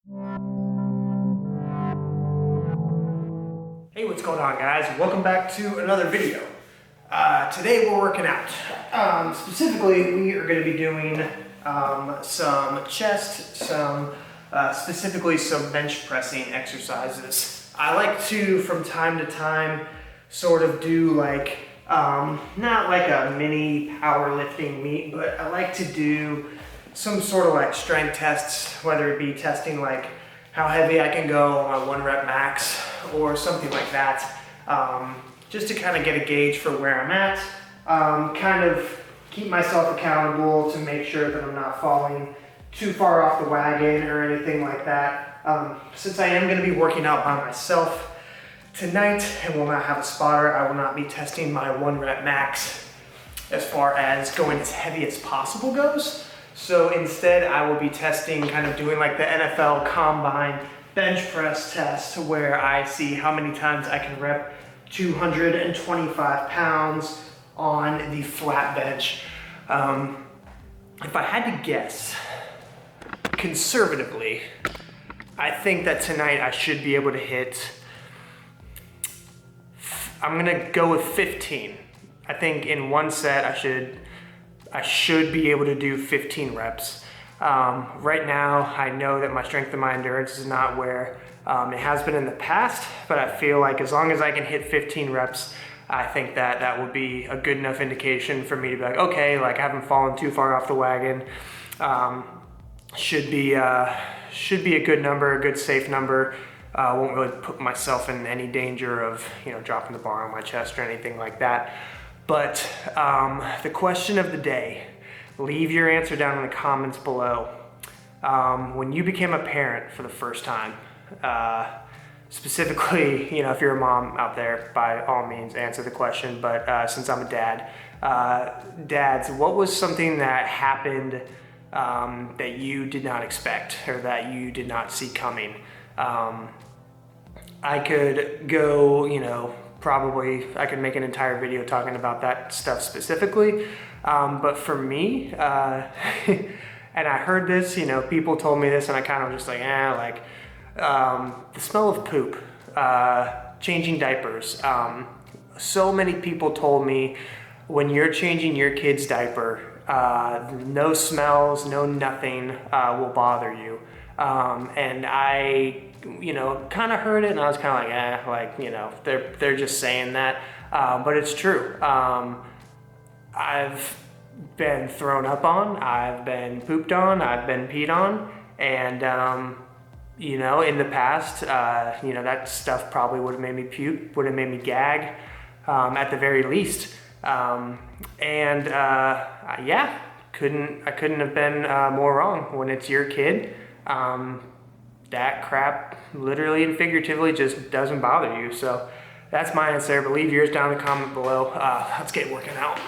Hey, what's going on, guys? Welcome back to another video. Today we're working out. Specifically, we are going to be doing some chest, specifically some bench pressing exercises. I like to, from time to time, sort of do like, not like a mini powerlifting meet, but I like to do some sort of like strength tests, whether it be testing like how heavy I can go on 1 rep max or something like that, just to kind of get a gauge for where I'm at, kind of keep myself accountable to make sure that I'm not falling too far off the wagon or anything like that. Since I am going to be working out by myself tonight and will not have a spotter, I will not be testing my 1 rep max as far as going as heavy as possible goes. So instead, I will be testing, kind of doing like the NFL Combine bench press test, where I see how many times I can rep 225 pounds on the flat bench. If I had to guess, conservatively, I think that tonight I should be able to hit, I'm gonna go with 15. I think in one set I should be able to do 15 reps. Right now, I know that my strength and my endurance is not where it has been in the past, but I feel like as long as I can hit 15 reps, I think that that would be a good enough indication for me to be like, okay, like I haven't fallen too far off the wagon. Should be a good number, a good safe number. Won't really put myself in any danger of, dropping the bar on my chest or anything like that. But the question of the day, leave your answer down in the comments below. When you became a parent for the first time, specifically, if you're a mom out there, by all means answer the question, but since I'm a dad, dads, what was something that happened that you did not expect or that you did not see coming? I could go, probably I could make an entire video talking about that stuff specifically, but for me, and I heard this, people told me this and I kind of just like, the smell of poop, changing diapers. So many people told me when you're changing your kid's diaper, no smells, no nothing will bother you. And I, kind of heard it and I was kind of like, they're just saying that, but it's true. I've been thrown up on, I've been pooped on, I've been peed on, and, in the past, that stuff probably would have made me puke, would have made me gag, at the very least. Yeah, I couldn't have been more wrong. When it's your kid, that crap literally and figuratively just doesn't bother you. So that's my answer, but leave yours down in the comment below. Let's get working out.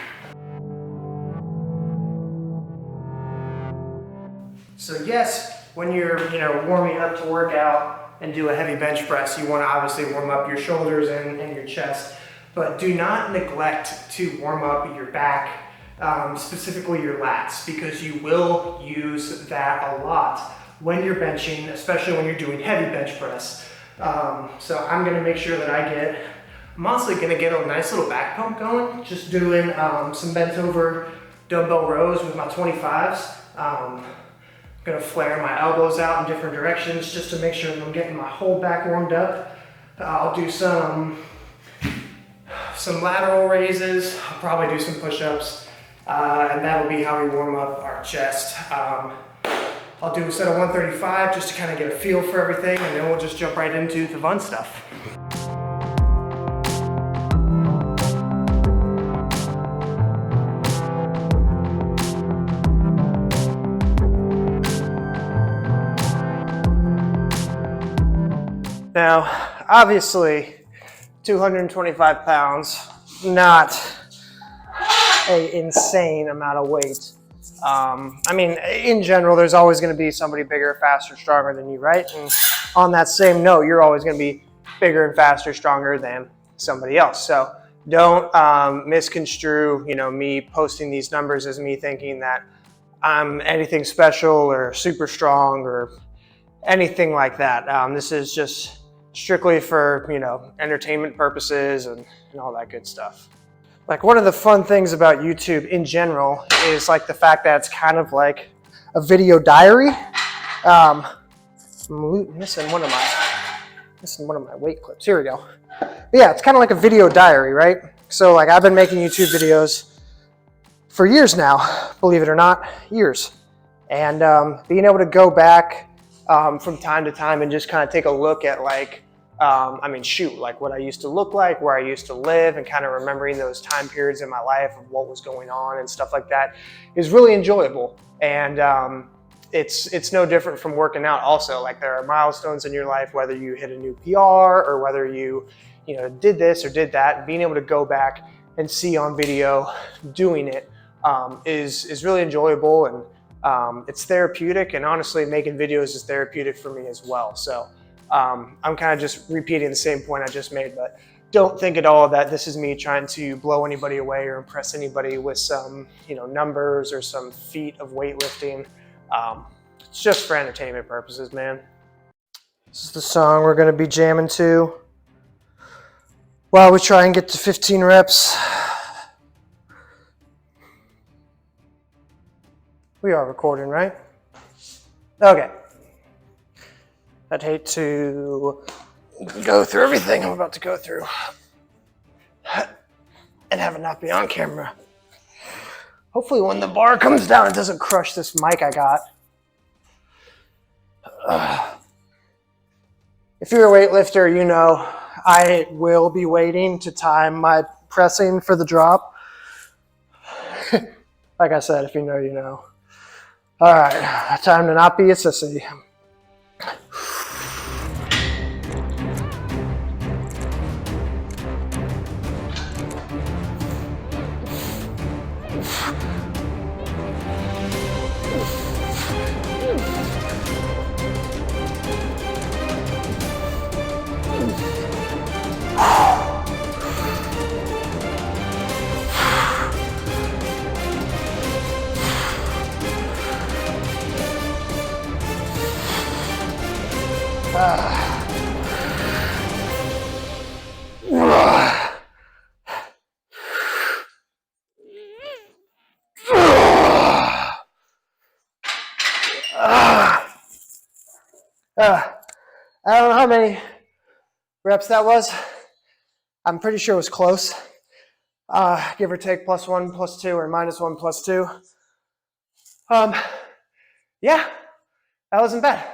So yes, when you're warming up to work out and do a heavy bench press, you want to obviously warm up your shoulders and your chest, but do not neglect to warm up your back, specifically your lats, because you will use that a lot when you're benching, especially when you're doing heavy bench press. So I'm gonna make sure that I'm honestly gonna get a nice little back pump going, just doing some bent over dumbbell rows with my 25s. I'm gonna flare my elbows out in different directions just to make sure that I'm getting my whole back warmed up. I'll do some lateral raises, I'll probably do some push-ups, and that'll be how we warm up our chest. I'll do a set of 135 just to kind of get a feel for everything, and then we'll just jump right into the fun stuff. Now, obviously, 225 pounds, not an insane amount of weight. I mean, in general, there's always going to be somebody bigger, faster, stronger than you, right? And on that same note, you're always going to be bigger and faster, stronger than somebody else. So don't misconstrue, me posting these numbers as me thinking that I'm anything special or super strong or anything like that. This is just strictly for, you know, entertainment purposes and all that good stuff. Like, one of the fun things about YouTube in general is like the fact that it's kind of like a video diary. I'm missing one of my weight clips. Here we go. But yeah, it's kind of like a video diary, right? So like, I've been making YouTube videos for years now, believe it or not, years. And being able to go back from time to time and just kind of take a look at like, like what I used to look like, where I used to live, and kind of remembering those time periods in my life of what was going on and stuff like that is really enjoyable. And it's no different from working out also. Like, there are milestones in your life, whether you hit a new PR or whether you did this or did that, and being able to go back and see on video doing it is really enjoyable, and it's therapeutic. And honestly, making videos is therapeutic for me as well. So I'm kind of just repeating the same point I just made, but don't think at all that this is me trying to blow anybody away or impress anybody with some, numbers or some feat of weightlifting. It's just for entertainment purposes, man. This is the song we're going to be jamming to while we try and get to 15 reps. We are recording, right? Okay. I'd hate to go through everything I'm about to go through and have it not be on camera. Hopefully when the bar comes down, it doesn't crush this mic I got. If you're a weightlifter, you know I will be waiting to time my pressing for the drop. Like I said, if you know, you know. All right, time to not be a sissy. I don't know how many reps that was. I'm pretty sure it was close. Give or take +1, +2, or -1, +2. Yeah, that wasn't bad.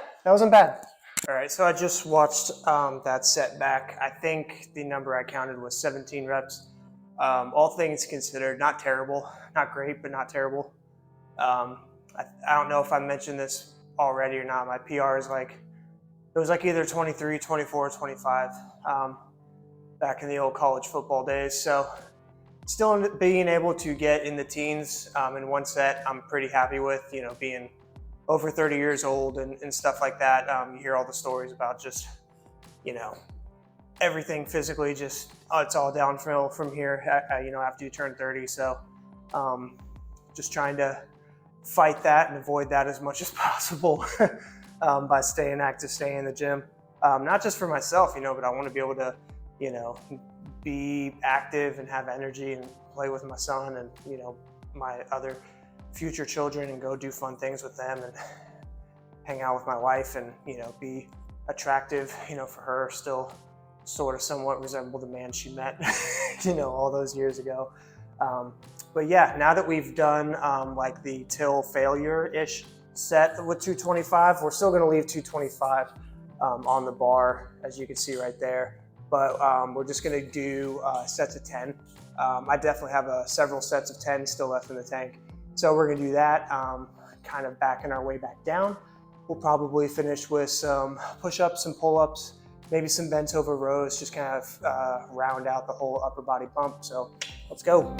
All right, so I just watched that set back. I think the number I counted was 17 reps. All things considered, not terrible, not great, but not terrible. I don't know if I mentioned this already or not. My PR is it was either 23, 24, 25 back in the old college football days. So still being able to get in the teens in one set, I'm pretty happy with, being over 30 years old and stuff like that. You hear all the stories about just, everything physically, just it's all downhill from here, after you turn 30. So just trying to fight that and avoid that as much as possible by staying active, staying in the gym. Not just for myself, but I want to be able to, be active and have energy and play with my son and, my other future children and go do fun things with them and hang out with my wife and, be attractive, for her, still sort of somewhat resemble the man she met, all those years ago. But yeah, now that we've done the till failure-ish set with 225, we're still gonna leave 225 on the bar, as you can see right there. But we're just gonna do sets of 10. I definitely have several sets of 10 still left in the tank. So we're gonna do that, kind of backing our way back down. We'll probably finish with some push-ups, some pull-ups, maybe some bent over rows, just kind of round out the whole upper body pump. So let's go.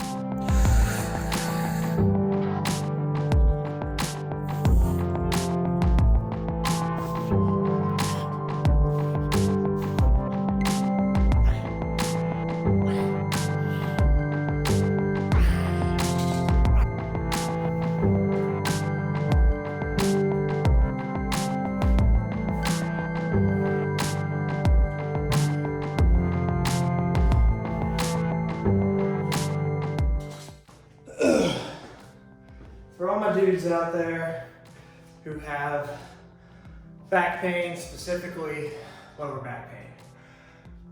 dudes out there who have back pain, specifically lower back pain.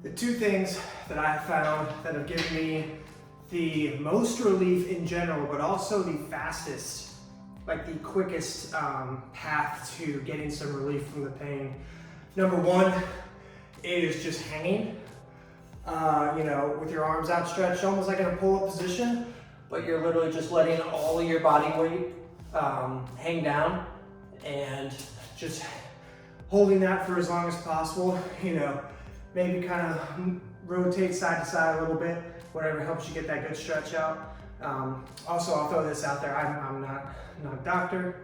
The two things that I have found that have given me the most relief in general, but also the fastest, like the quickest path to getting some relief from the pain. Number one is just hanging, with your arms outstretched, almost like in a pull-up position, but you're literally just letting all of your body weight hang down and just holding that for as long as possible. Maybe kind of rotate side to side a little bit, whatever helps you get that good stretch out. Also, I'll throw this out there. I'm not a doctor,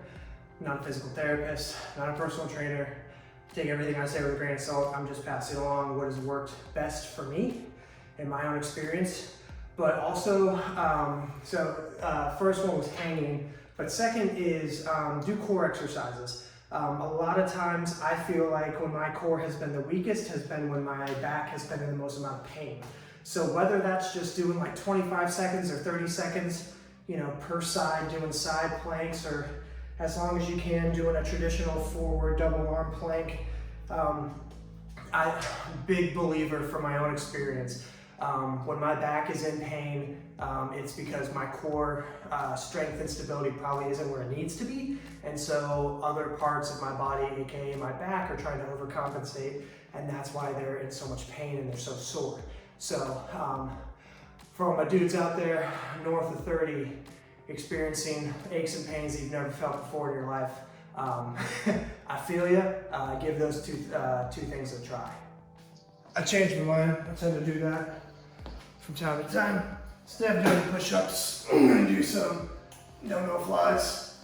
not a physical therapist, not a personal trainer. Take everything I say with a grain of salt. I'm just passing along what has worked best for me in my own experience. But also, first one was hanging, but second is do core exercises. A lot of times I feel like when my core has been the weakest has been when my back has been in the most amount of pain. So whether that's just doing like 25 seconds or 30 seconds, per side, doing side planks, or as long as you can, doing a traditional forward double arm plank. I'm a big believer from my own experience. When my back is in pain, it's because my core strength and stability probably isn't where it needs to be. And so other parts of my body, AKA my back, are trying to overcompensate. And that's why they're in so much pain and they're so sore. So for all my dudes out there, north of 30, experiencing aches and pains that you've never felt before in your life, I feel you. Give those two things a try. I changed my mind. I tend to do that from time to time. Instead of doing push-ups, I'm going to do some no flies.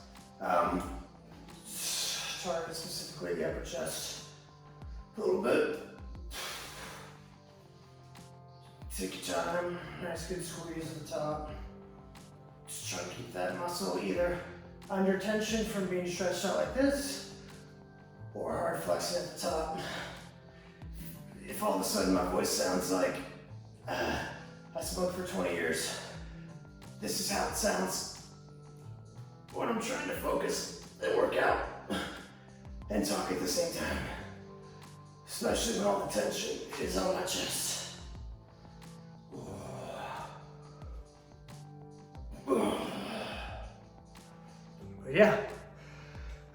Target specifically the upper chest a little bit. Take your time. Nice good squeeze at the top. Just try to keep that muscle either under tension from being stretched out like this, or hard flexing at the top. If all of a sudden my voice sounds like I smoked for 20 years, this is how it sounds when I'm trying to focus and work out and talk at the same time, especially when all the tension is on my chest. But yeah,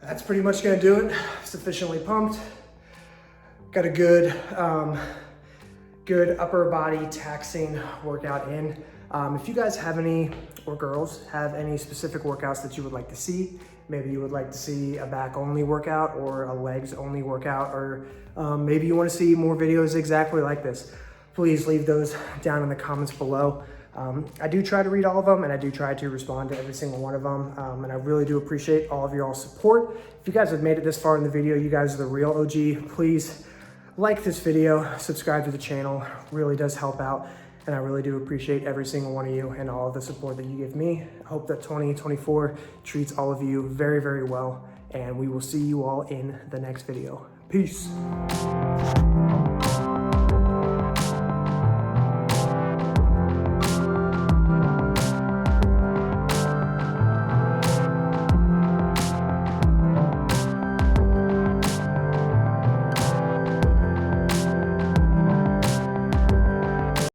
that's pretty much gonna do it. Sufficiently pumped. Got a good upper body taxing workout in. If you guys have any, or girls have any specific workouts that you would like to see, maybe you would like to see a back only workout or a legs only workout, or maybe you want to see more videos exactly like this, please leave those down in the comments below. I do try to read all of them, and I do try to respond to every single one of them. And I really do appreciate all of your all support. If you guys have made it this far in the video, you guys are the real OG. Please like this video, subscribe to the channel, really does help out. And I really do appreciate every single one of you and all of the support that you give me. I hope that 2024 treats all of you very, very well. And we will see you all in the next video. Peace.